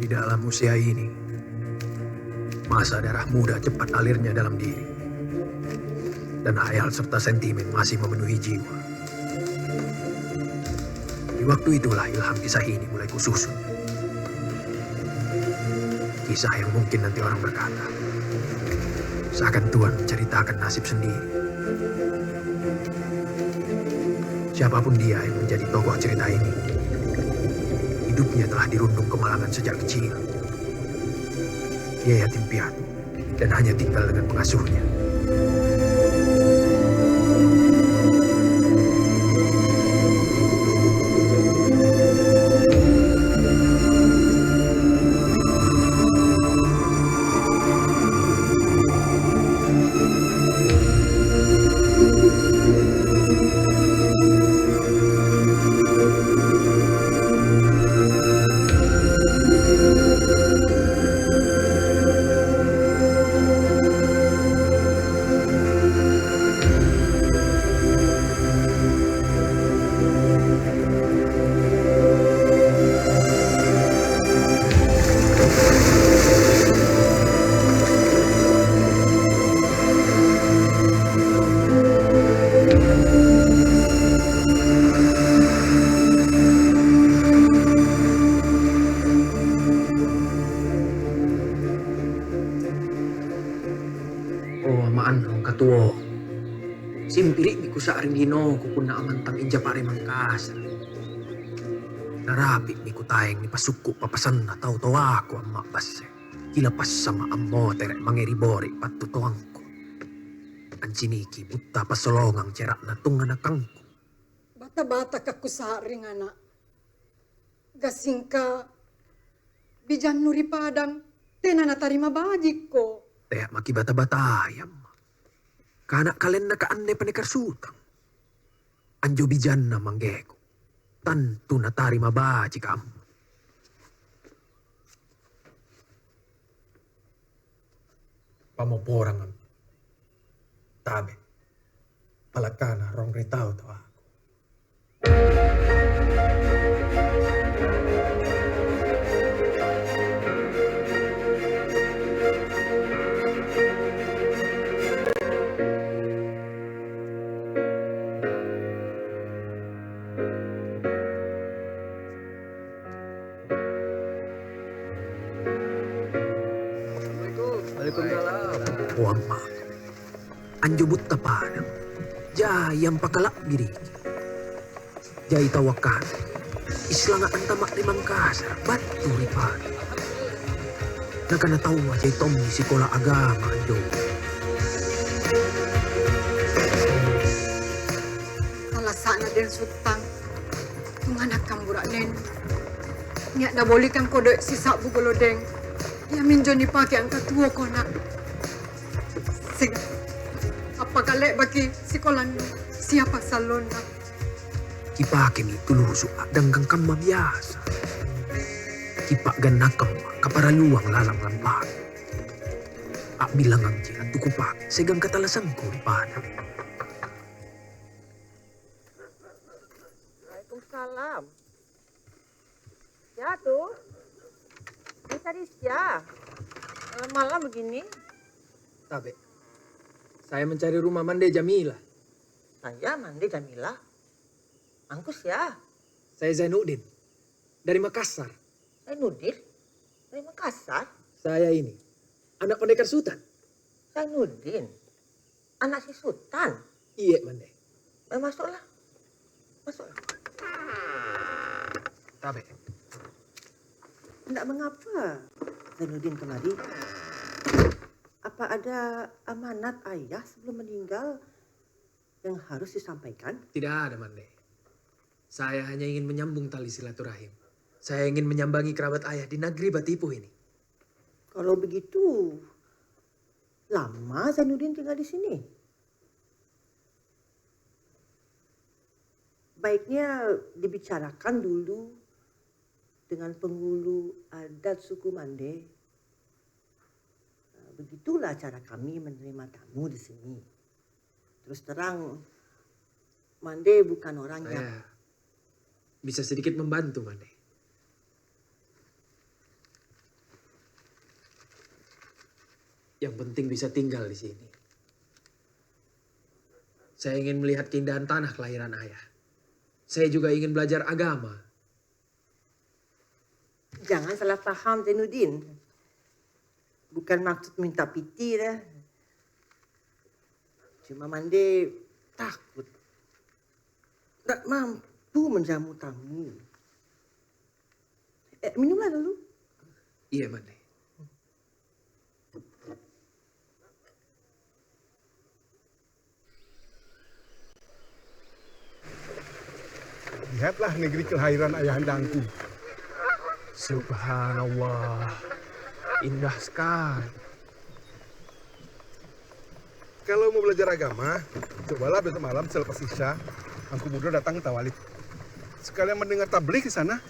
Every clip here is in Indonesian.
dalam usia ini, masa darah muda cepat alirnya dalam diri. Dan hayal serta sentimen masih memenuhi jiwa. Di waktu itulah ilham kisah ini mulai kususun. Kisah yang mungkin nanti orang berkata, seakan Tuhan menceritakan nasib sendiri. Siapapun dia yang menjadi tokoh cerita ini, hidupnya telah dirundung kemalangan sejak kecil. Dia yatim piatu dan hanya tinggal dengan pengasuhnya. Tuo, simpirik biku saaring dino kupun na amantang inja pare mangkasa. Narapit biku tayang ni pasuku papasan na tau aku amma basse. Kilapas sama ammo terek mangeribori patutuangku. Anciniki buta pasolongang cerak na tungan akangku. Bata-bata kaku saaring anak. Gasingka bijan nuri padang tena na tarima bajik ko. Teak maki bata-bata ayam. Kanak kalian nakaanne panekar sutang. Anjo bijan na manggeko. Tantu na tarima baji kamu. Pamoporangan. Tabe. Palakana rong retao to ako. Wang mak. Anjo butta padang. Jayang pakalak biri. Jai tawakan. Islanga antamak limang kasar. Batu ripan. Nakana tawa jai tomni sekolah agama anjo. Talasana den sutang. Tunganak kamburak nen. Niat na boleh kang kode sisa bugolodeng. Ya minjo ni pake angka tua kona. Sing, apa kale bagi sikolan siapa salona? Kipake mi tulusu danggang kama biasa. Kipak ganakam kaparaluang lalang lampak. Ak bilang ang jiran tukupak segang katalasangku ripada. Waalaikumsalam. Ya tuh, bisa ya. Malam begini. Tabe, saya mencari rumah Mande Jamila. Saya Mande Jamila. Angkus ya. Saya Zainuddin, dari Makassar. Zainuddin? Dari Makassar? Saya ini, anak pendekar Sultan. Zainuddin? Anak si Sultan? Iya, Mande. Masuklah. Masuklah. Tabe. Tidak mengapa Zainuddin kemari. Apa ada amanat ayah sebelum meninggal yang harus disampaikan? Tidak ada, Mande. Saya hanya ingin menyambung tali silaturahim. Saya ingin menyambangi kerabat ayah di negeri Batipuh ini. Kalau begitu, lama Zainuddin tinggal di sini? Baiknya dibicarakan dulu dengan penghulu adat suku Mande. Begitulah cara kami menerima tamu di sini. Terus terang, Mande bukan orang yang... Saya bisa sedikit membantu, Mande. Yang penting bisa tinggal di sini. Saya ingin melihat keindahan tanah kelahiran ayah. Saya juga ingin belajar agama. Jangan salah paham Zainuddin. Bukan maksud minta piti dah. Cuma Mande takut. Tak mampu menjamu tamu. Minumlah dulu. Iya, Mande. Lihatlah negeri kelahiran ayahandangku. Subhanallah. Indah sekali. Kalau mau belajar agama, cobalah besok malam selepas Isya, Angku Muda datang ke Tawalib. Sekalian mendengar tabligh di sana.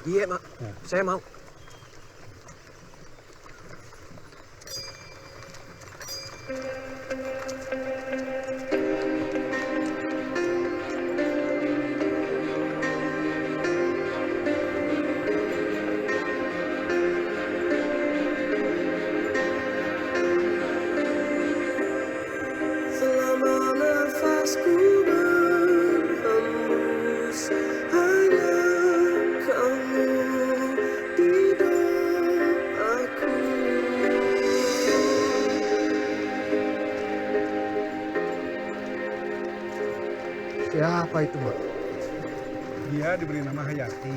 Iya, Mak. Saya mau. Selama nafasku berhembus, hanya kamu di doaku. Siapa itu, Mak? Dia diberi nama Hayati,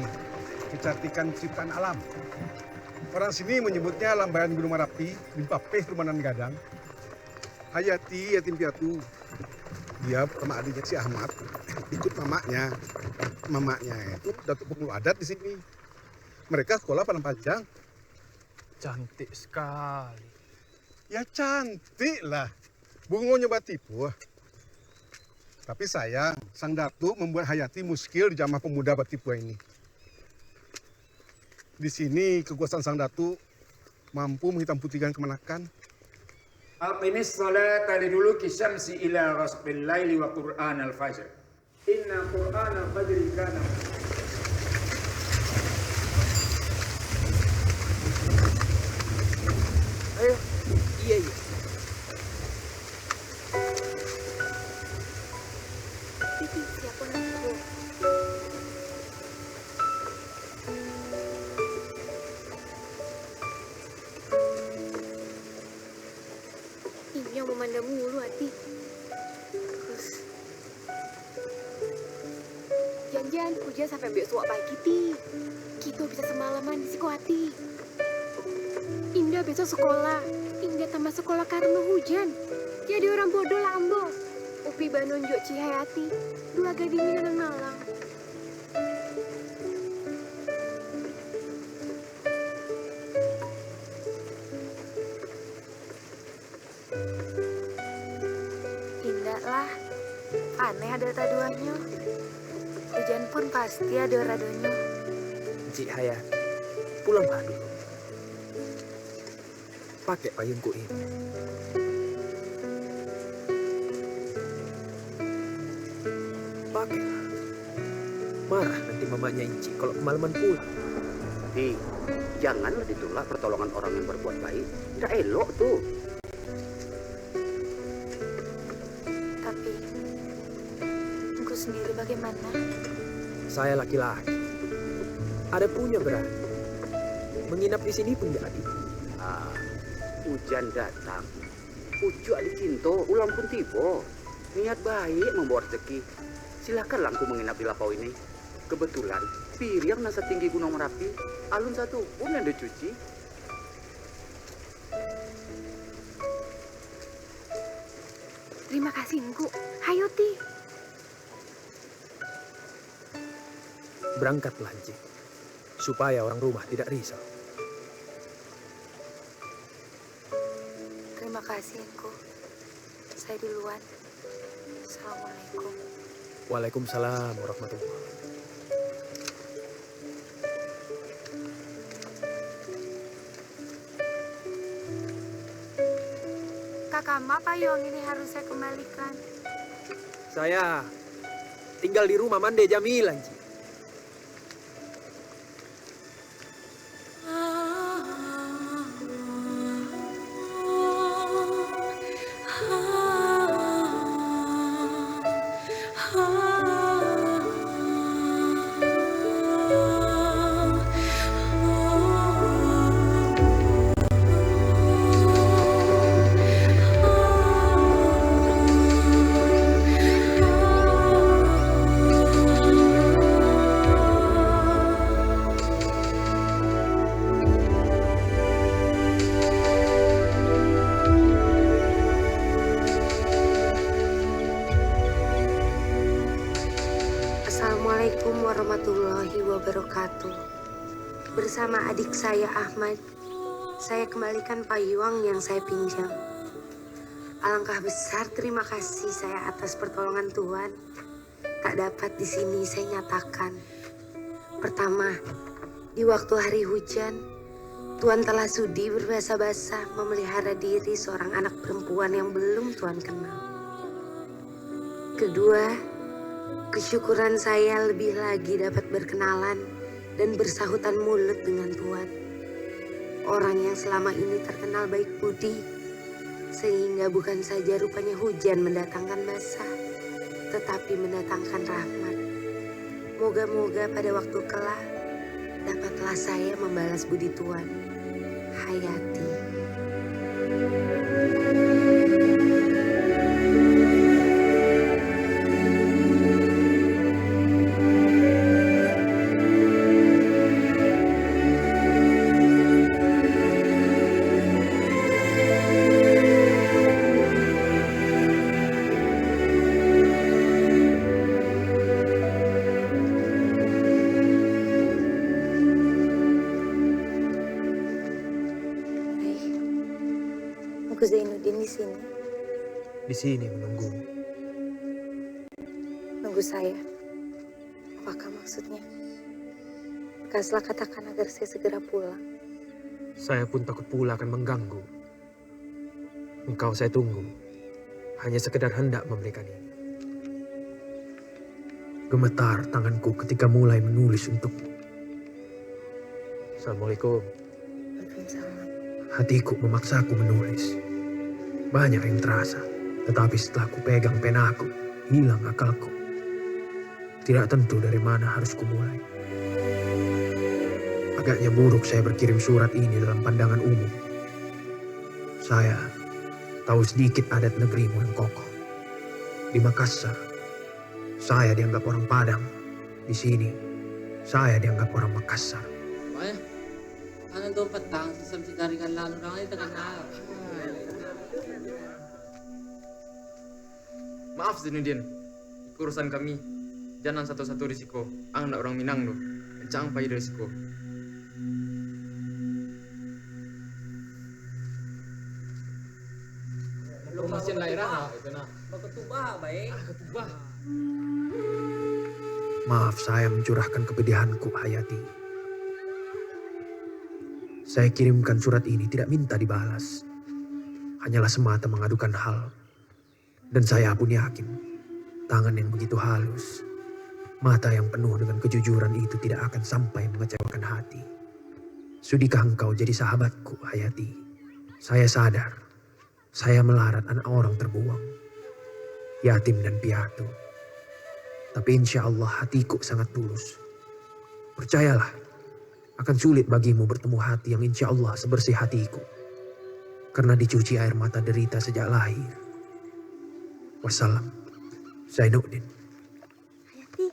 kecantikan ciptaan alam. Orang sini menyebutnya lambaian Gunung Merapi, Limpapeh Rumanan Gadang. Hayati yatim piatu. Dia sama adiknya si Ahmad ikut mamanya. Mamanya itu datuk pengulu adat di sini. Mereka sekolah Padang Panjang. Cantik sekali. Ya cantik lah. Bungo nyoba tipu. Tapi sayang, sang datuk membuat Hayati muskil di Jamaah Pemuda Batipua ini. Di sini kekuasaan sang datuk mampu menghitam putihkan kemenakan. Aqimis salata liduluki syamsi ila ghasbil laili wa Qur'an al-fajr. Inna Qur'an al-fajri kana. Ayo. Iya. Titi, siapa nunggu? Ini yang memandang mulu hati. Terus jangan hujan sampai besok pagi ti. Kita bisa semalaman di Sikoati. Indah besok sekolah. Indah tambah sekolah karena hujan. Jadi orang bodoh lambo. Upi banunjuk Cihayati. Dua gading nalang-nalang. Indah lah. Aneh ada taduannya. Hujan pun pasti ada radonya. Cik Hayati, pulanglah dulu. Pakai payungku ini. Pakailah. Marah nanti mamanya Inci kalau kemalaman pulang. Di, janganlah ditolak pertolongan orang yang berbuat baik. Tidak elok tuh. Tapi, engkau sendiri bagaimana? Saya laki-laki. Ada punya berani. Menginap di sini pun jadi. Ah, hujan datang. Ujuk adi cinta, ulang pun tiba. Niat baik membawa rezeki. Silakan langku menginap di lapau ini. Kebetulan, Piriang nasa tinggi Gunung Merapi. Alun satu pun yang dicuci. Terima kasih, engkau. Hayo, Ti. Berangkatlah, Inci. Supaya orang rumah tidak risau. Terima kasih, engkau. Saya duluan. Assalamualaikum. Waalaikumsalam warahmatullahi. Kakak Ma payung ini harus saya kembalikan. Saya tinggal di rumah Mande Jamil, Inci. warahmatullahi wabarakatuh. Bersama adik saya Ahmad, saya kembalikan payung yang saya pinjam. Alangkah besar terima kasih saya atas pertolongan Tuhan. Tak dapat di sini saya nyatakan. Pertama, di waktu hari hujan, Tuhan telah sudi berbasa-basa memelihara diri seorang anak perempuan yang belum Tuhan kenal. Kedua, kesyukuran saya lebih lagi dapat berkenalan dan bersahutan mulut dengan Tuhan. Orang yang selama ini terkenal baik budi, sehingga bukan saja rupanya hujan mendatangkan basah, tetapi mendatangkan rahmat. Moga-moga pada waktu kelak, dapatlah saya membalas budi Tuhan. Hayati. Aku Zainuddin di sini. Di sini menunggu. Nunggu saya. Apakah maksudnya? Kaslah katakan agar saya segera pulang. Saya pun takut pula akan mengganggu. Engkau saya tunggu. Hanya sekedar hendak memberikan ini. Gemetar tanganku ketika mulai menulis untukmu. Assalamualaikum. Waalaikumsalam. Hatiku memaksaku menulis. Banyak yang terasa, tetapi setelah ku pegang penaku, hilang akalku. Tidak tentu dari mana harus kumulai. Agaknya buruk saya berkirim surat ini dalam pandangan umum. Saya tahu sedikit adat negerimu yang kokoh. Di Makassar, saya dianggap orang Padang. Di sini, saya dianggap orang Makassar. Kanan doon petang, sampai tarikan lalu orang itu terkenal. Maaf Zainuddin, urusan kami. Jangan satu-satu risiko. Anak orang Minang loh. Jangan payah risiko. Belum mesin daerah itu nak. Ketubah baik. Ketubah. Maaf saya mencurahkan kepedihanku, Hayati. Saya kirimkan surat ini tidak minta dibalas. Hanyalah semata mengadukan hal. Dan saya pun yakin, tangan yang begitu halus, mata yang penuh dengan kejujuran itu tidak akan sampai mengecewakan hati. Sudikah engkau jadi sahabatku, Hayati? Saya sadar, saya melarat anak orang terbuang, yatim dan piatu. Tapi insya Allah hatiku sangat tulus. Percayalah, akan sulit bagimu bertemu hati yang insya Allah sebersih hatiku. Karena dicuci air mata derita sejak lahir. Wassalam, Zainuddin. Hayati,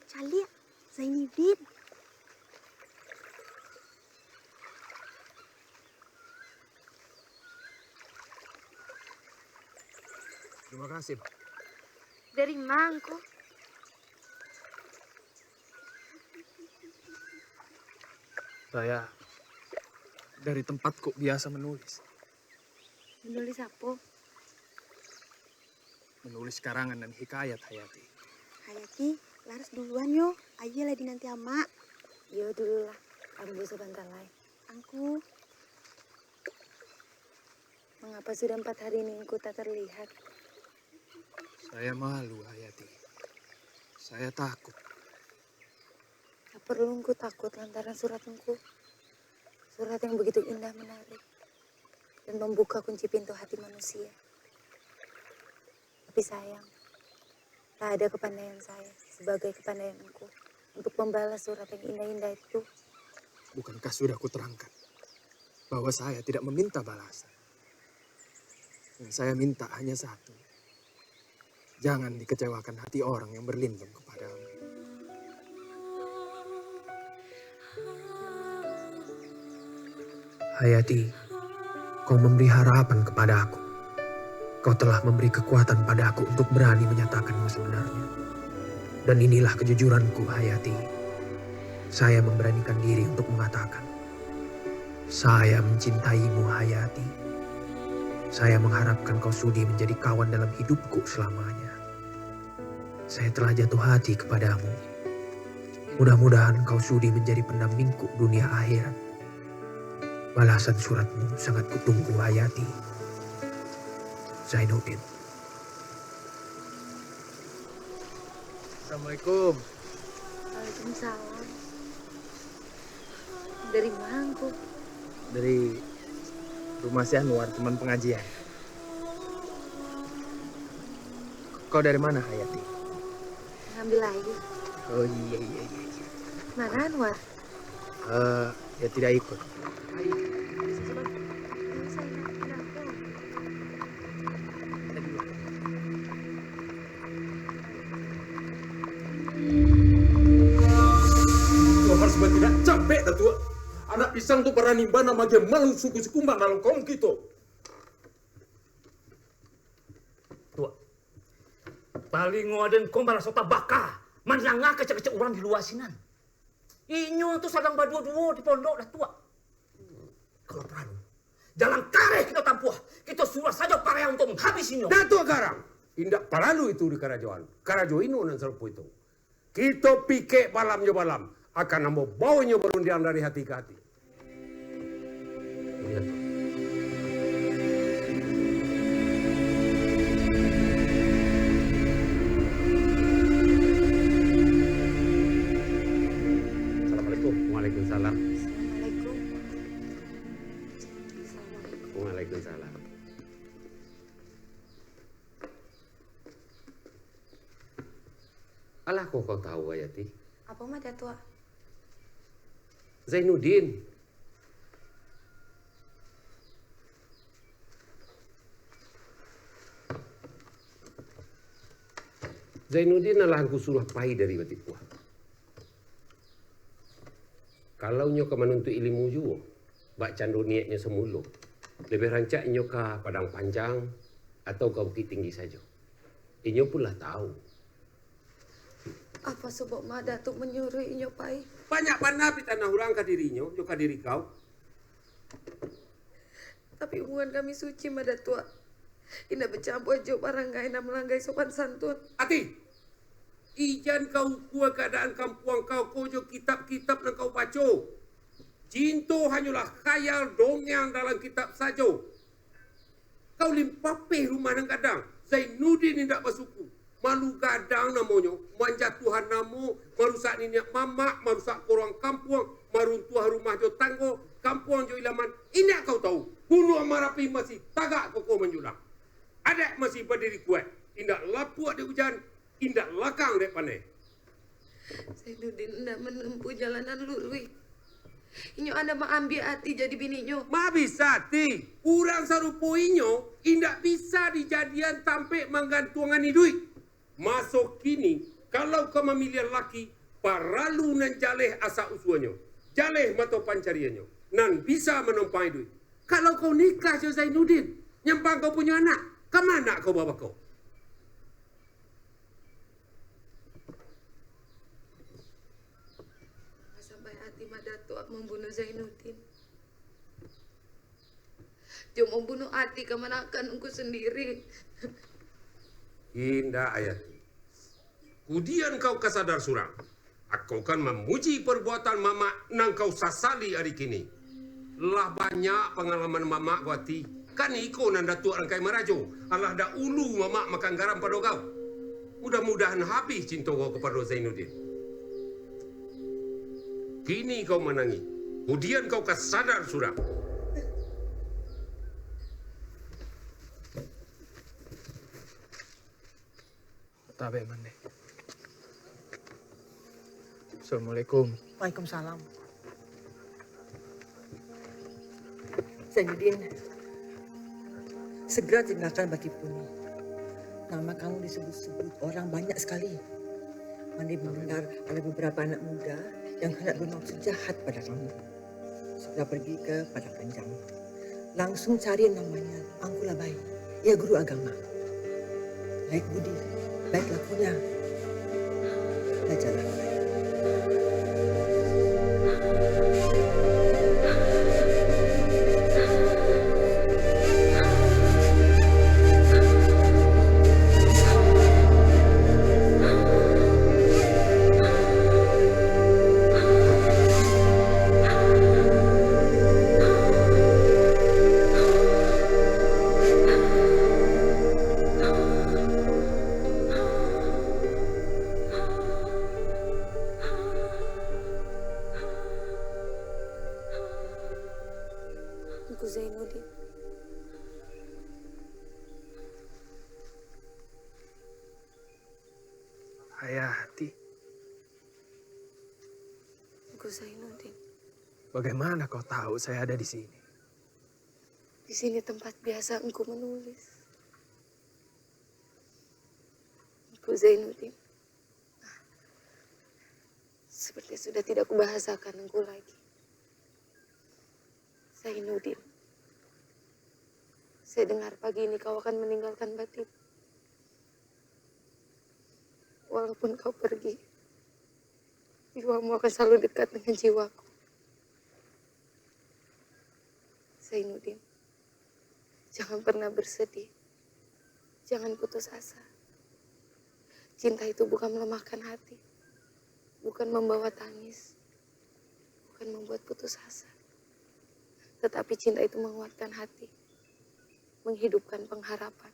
Calia, Zainuddin. Terima kasih. Dari Mangko. Saya dari tempatku biasa menulis. Menulis apa? Menulis karangan dan hikayat, Hayati. Hayati, laras duluan yo. Aja lagi nanti ama. Yo dulu lah. Ambil sebentar lagi. Angku. Mengapa sudah 4 hari ini engkau tak terlihat? Saya malu, Hayati. Saya takut. Tak perlu engkau takut lantaran surat engkau. Surat yang begitu indah menarik. Dan membuka kunci pintu hati manusia. Tapi sayang, tak ada kepandaian saya sebagai kepandaian engkau untuk membalas surat yang indah-indah itu. Bukankah sudah kuterangkan bahwa saya tidak meminta balasan? Yang saya minta hanya satu. Jangan dikecewakan hati orang yang berlindung kepadamu. Hayati, kau memberi harapan kepada aku. Kau telah memberi kekuatan padaku untuk berani menyatakan yang sebenarnya. Dan inilah kejujuranku, Hayati. saya memberanikan diri untuk mengatakan, saya mencintaimu Hayati. Saya mengharapkan kau sudi menjadi kawan dalam hidupku selamanya. Saya telah jatuh hati kepadamu. Mudah-mudahan kau sudi menjadi pendampingku dunia akhirat. Balasan suratmu sangat kutunggu Hayati. Zainuddin. Assalamualaikum. Waalaikumsalam. Dari mana engkau? Dari rumah si Anwar, teman pengajian. Kau dari mana, Hayati? Ngambil air. Oh iya. Mana Anwar? Ya tidak ikut. Kau harus tidak capek dah tua. Anak pisang tu para nimba nama dia malu suku-suku mbak dalam kaum kita. Tua. Paling ngoden kau malah sota baka. Manjangah kecek-kecek orang di luar sinan. Inyo tu sadang badua-dua di pondok dah tua. Kalau perlu, jalan kareh kita tampuah. Kita suruh saja pareh untuk menghabisinya. Datuk garang. Indak paralu itu di kerajaan. Kerajaan ini nan serupu itu. Kita pikir balam. Akan nambah baunya berundian dari hati ke hati. Lihat. Assalamualaikum. Waalaikumsalam. Waalaikumsalam. Alah kau tahu Hayati? Apa mah Datuk? Zainuddin. Zainuddin adalah aku suruh pai dari batik puah. Kalau nyo ke menuntut ilmu juga, bak candu niatnya semula. Lebih rancak nyo ke Padang Panjang atau ke Bukit Tinggi saja. Inyo pun lah tahu. Apa sebab mak Datuk menyuruh inyo pai? Banyak panah di tanah orang ke dirinya, juga diri kau. Tapi hubungan kami suci mak Datuk. Indah bercampur jo baranggai nak melanggai sopan santun. Ati, ijan kau kuat keadaan kampuang kau jo kitab-kitab yang kau baca. Cinta hanyalah khayal dongeng dalam kitab saja. Kau limpapeh rumah nang kadang. Zainuddin tidak bersuku. Malu gadang namanya, manjatuhan namo, marusak niniak mamak, marusak korang kampuang, maruntuah rumah jo tanggo, kampuang jo ilaman. Ini kau tahu, bunuh Marapi masih tagak koko menjulang. Adik masih berdiri kuat, indak lapuak di hujan, indak lakang dek panai. Zainuddin tidak menempuh jalanan lurui. Inyo anda mengambil hati jadi bininya. Ma bisa hati, kurang sarupo inyo, indak bisa dijadian tampik menggantungan duit. Masuk kini, kalau kau memilih laki, paralu nan jaleh asa usuannya. Jaleh mata pancariannya. Nan bisa menumpai duit. Kalau kau nikah dengan Zainuddin, nyempang kau punya anak, kemana kau bawa kau? Sampai hati mak Datuk membunuh Zainuddin. Dia membunuh hati kemanakan engkau sendiri. Indah Hayati. Kemudian kau kesadar surang. Aku kan memuji perbuatan mama nang kau sasali hari kini. Lah banyak pengalaman mama kau hati. Kan iko nan datuk rangkai merajo. Allah dah ulu mama makan garam pada kau. Mudah-mudahan habis cinta kau kepada Zainuddin. Kini kau menangi. Kemudian kau kesadar surang. Tabe mande. Assalamualaikum. Waalaikumsalam. Zainuddin, segera tinggalkan Bukit Puni. Nama kamu disebut-sebut orang banyak sekali. Mandi mendengar ada beberapa anak muda yang hendak bermaksud jahat pada kamu. Segera pergi ke Padang Panjang. Langsung cari namanya Angkulabai. Ia guru agama. Baik budi, baik lakunya. Belajarlah. Zainuddin. Hayati, Engku Zainuddin. bagaimana kau tahu saya ada di sini? Di sini tempat biasa engkau menulis. Engku Zainuddin. Seperti sudah tidak kubahasakan engkau lagi. Zainuddin. Saya dengar pagi ini kau akan meninggalkan Batit. Walaupun kau pergi, jiwamu akan selalu dekat dengan jiwaku. Zainuddin, jangan pernah bersedih. Jangan putus asa. Cinta itu bukan melemahkan hati. Bukan membawa tangis. Bukan membuat putus asa. Tetapi cinta itu menguatkan hati. Menghidupkan pengharapan.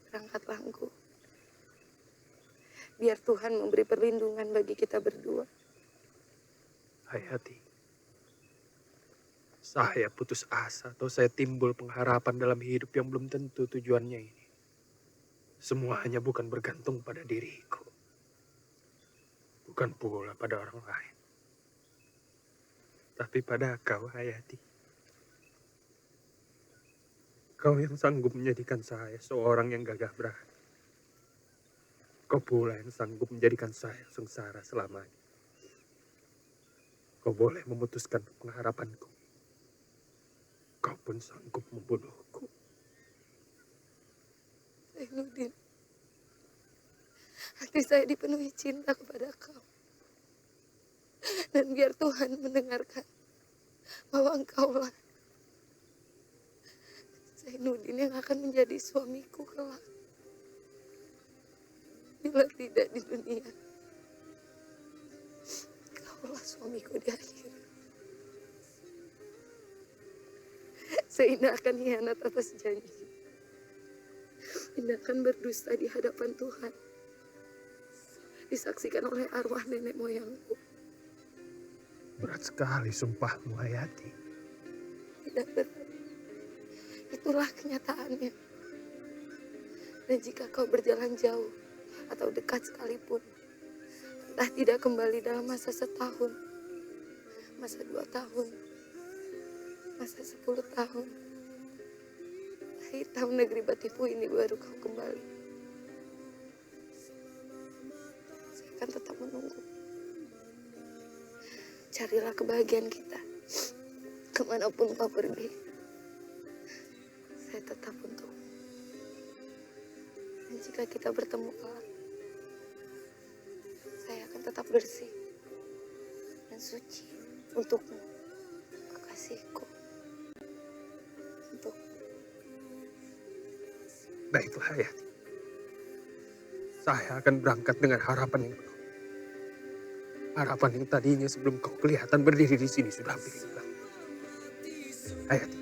Berangkatlah engkau. Biar Tuhan memberi perlindungan bagi kita berdua. Hayati, saya putus asa atau saya timbul pengharapan dalam hidup yang belum tentu tujuannya ini. Semua hanya bukan bergantung pada diriku. Bukan pula pada orang lain. Tapi pada kau, Hayati. Kau yang sanggup menjadikan saya seorang yang gagah berani. Kau pula yang sanggup menjadikan saya sengsara selamanya. Kau boleh memutuskan pengharapanku. Kau pun sanggup membunuhku. Zainuddin, hati saya dipenuhi cinta kepada kau. Dan biar Tuhan mendengarkan bahwa engkaulah Zainuddin yang akan menjadi suamiku kelak. Bila tidak di dunia, kaulah suamiku di akhirat. Saya tidak akan hianat atas janji. Tidak akan berdusta di hadapan Tuhan. Disaksikan oleh arwah nenek moyangku. Berat sekali sumpahmu, Hayati. Tidak berat. Itulah kenyataannya. Dan jika kau berjalan jauh atau dekat sekalipun, entah tidak kembali dalam masa setahun, masa 2 tahun, masa 10 tahun, hitam negeri Batipu ini baru kau kembali. Saya akan tetap menunggu. Carilah kebahagiaan kita. Kemanapun kau pergi, saya tetap untuk. Dan jika kita bertemu kelak, saya akan tetap bersih dan suci untukmu, kekasihku. Untuk. Baiklah, Hayati. Saya akan berangkat dengan harapan yang penuh. Harapan yang tadinya sebelum kau kelihatan berdiri di sini sudah hampir hilang. Hayati,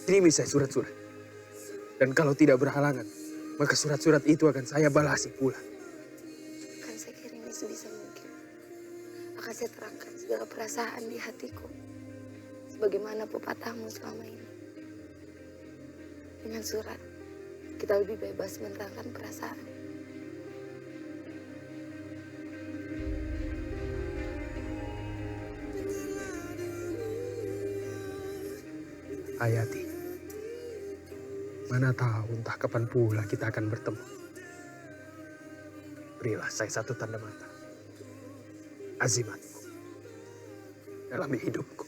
terima saya surat-surat. Dan kalau tidak berhalangan, maka surat-surat itu akan saya balasi pula. Akan saya kirimi sebisa mungkin. Akan saya terangkan segala perasaan di hatiku. Sebagaimana pepatahmu selama ini. Dengan surat, kita lebih bebas menerangkan perasaan. Hayati, mana tahu entah kapan pula kita akan bertemu. Berilah saya satu tanda mata. Azimatku dalam hidupku.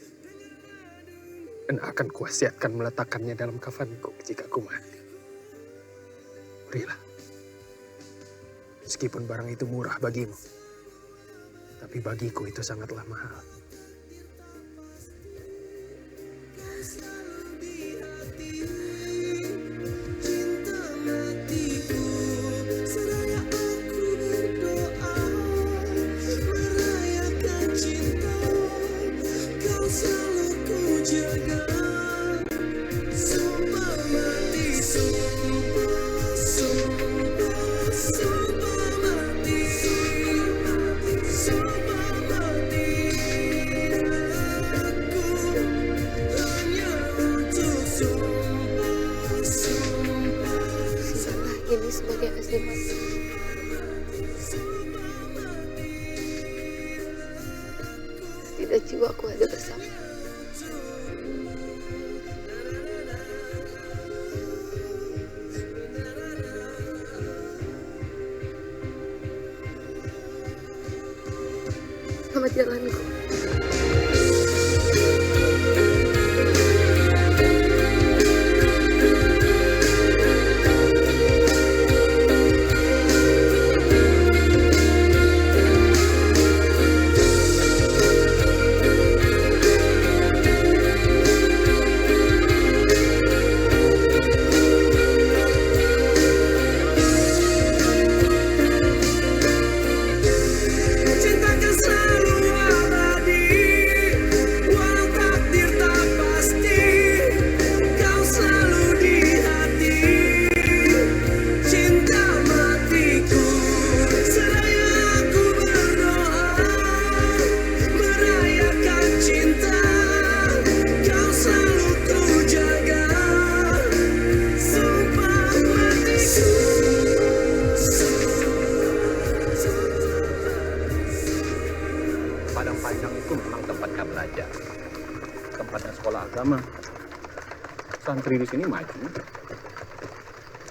Dan akan kuwasiatkan meletakkannya dalam kafanku jika ku mati. Berilah. Meskipun barang itu murah bagimu, tapi bagiku itu sangatlah mahal. tidak jiwaku ada bersama. Selamat jalanku. Cintakan selalu abadi, walau takdir tak pasti. Kau selalu di hati, cinta matiku. Seraya aku berdoa, merayakan cinta. Kau selalu ku jaga, sumpah matiku. Padang Panjang itu memang tempatnya belajar, tempatnya sekolah agama. Santri di sini maju.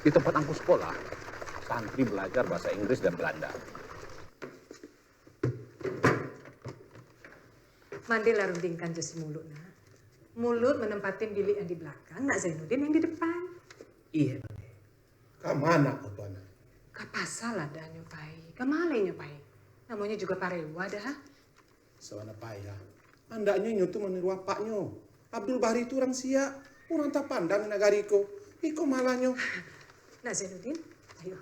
Di tempat aku sekolah, santri belajar bahasa Inggris dan Belanda. Mandilah rundingkan jas mulut, nak. Mulut menempatin bilik yang di belakang, nak Zainuddin yang di depan. Iya. Kamana kau tuan? Kapasal ada nyupai, kamale nyupai. Namanya juga parewa dah. Sawana payah. Andaknya nyutu meniru apaknya. Abdul Bahri itu orang siak. Orang tak pandang nagariko. Iko malahnya. Nak Zainuddin, ayo.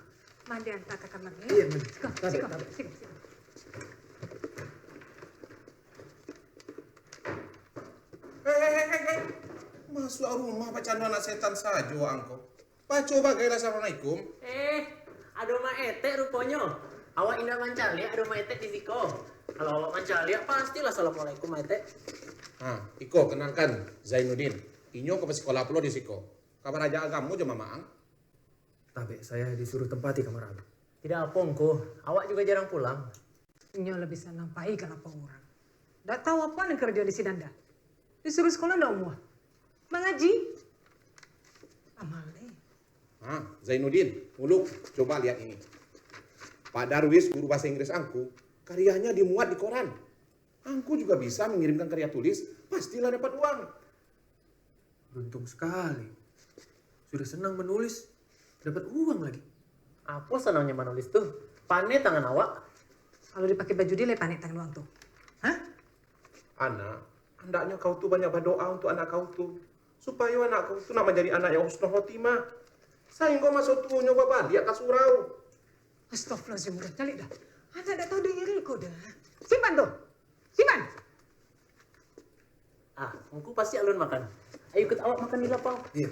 Mandi antar ke kamarnya. Iya, Siko. Hei. Masuk rumah pacan anak setan saja angko. Pak coba gaya assalamualaikum. Ada ma etek rupanya. Awak indah mancalia, ada ma etek di siko. Kalau awak mancalia, pastilah assalamualaikum ma etek. Iko kenalkan Zainuddin. Inyo ke sekolah pulau di siko. Kabar aja agamu jema maang. Tapi saya disuruh tempati kamar abang. Tidak apa engko, awak juga jarang pulang. Nyo lebih senang pai kenapa orang. Nggak tahu apa yang kerja di Sinanda. Disuruh sekolah ndak umur. Mengaji. Amale. Zainuddin, muluk coba lihat ini. Pak Darwis, guru bahasa Inggris angku, karyanya dimuat di koran. Angku juga bisa mengirimkan karya tulis, pastilah dapat uang. Beruntung sekali. Sudah senang menulis, dapat uang lagi. Apa senangnya menulis tuh? Pane tangan awak. Kalau dipakai baju dia panik tangan uang tuh. Anak, hendaknya kau tuh banyak berdoa untuk anak kau tuh. Supaya anak kau tuh nak menjadi anak yang husnul khotimah. Sayang kau masuk tuh nyoba balik ke surau. Astagfirullahaladzim, udah calik dah. Anak tak tahu diri kau dah. Simpan tuh. Simpan. Engko pasti alun makan. Ayo ikut awak makan di lapang. Iya.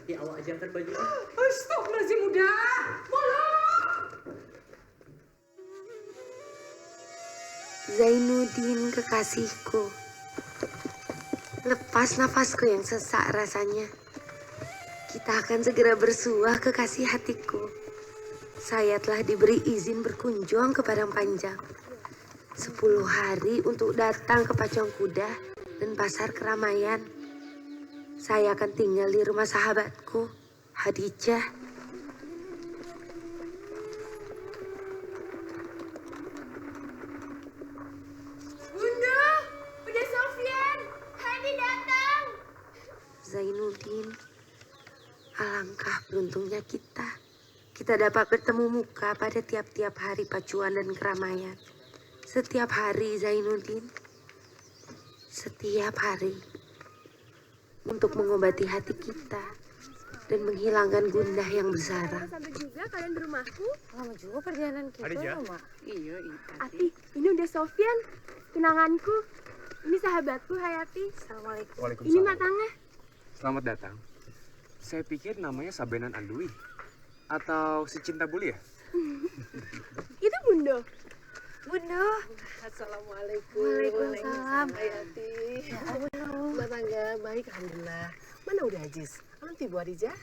Ya awak ajarkan baju. Astagfirullahaladzim, udah. Bola. Zainuddin kekasihku. Lepas nafasku yang sesak rasanya. Kita akan segera bersuah kekasih hatiku. Saya telah diberi izin berkunjung ke Padang Panjang. 10 hari untuk datang ke pacuan kuda dan pasar keramaian. Saya akan tinggal di rumah sahabatku, Hadijah. Bunda, udah Sofyan. Hadi datang. Zainuddin, alangkah beruntungnya kita. Kita dapat bertemu muka pada tiap-tiap hari pacuan dan keramaian. Setiap hari, Zainuddin. Setiap hari. Untuk mengobati hati kita dan menghilangkan gundah yang bersarang. Sampai juga kalian di rumahku. Lama juga perjalanan kita, Hadijah. Mak. Iya. Ati, ini udah Sofyan. Tunanganku. Ini sahabatku Hayati. Assalamualaikum. Waalaikumsalam. Ini matangnya. Selamat datang. Saya pikir namanya Sabenan Andui. Atau si Cinta Buli ya? Itu Bunda. Bunda. Assalamualaikum. Waalaikumsalam. Hayati. Rumah tangga baik, alhamdulillah. Mana udah Aziz? Nanti Bu Adijah.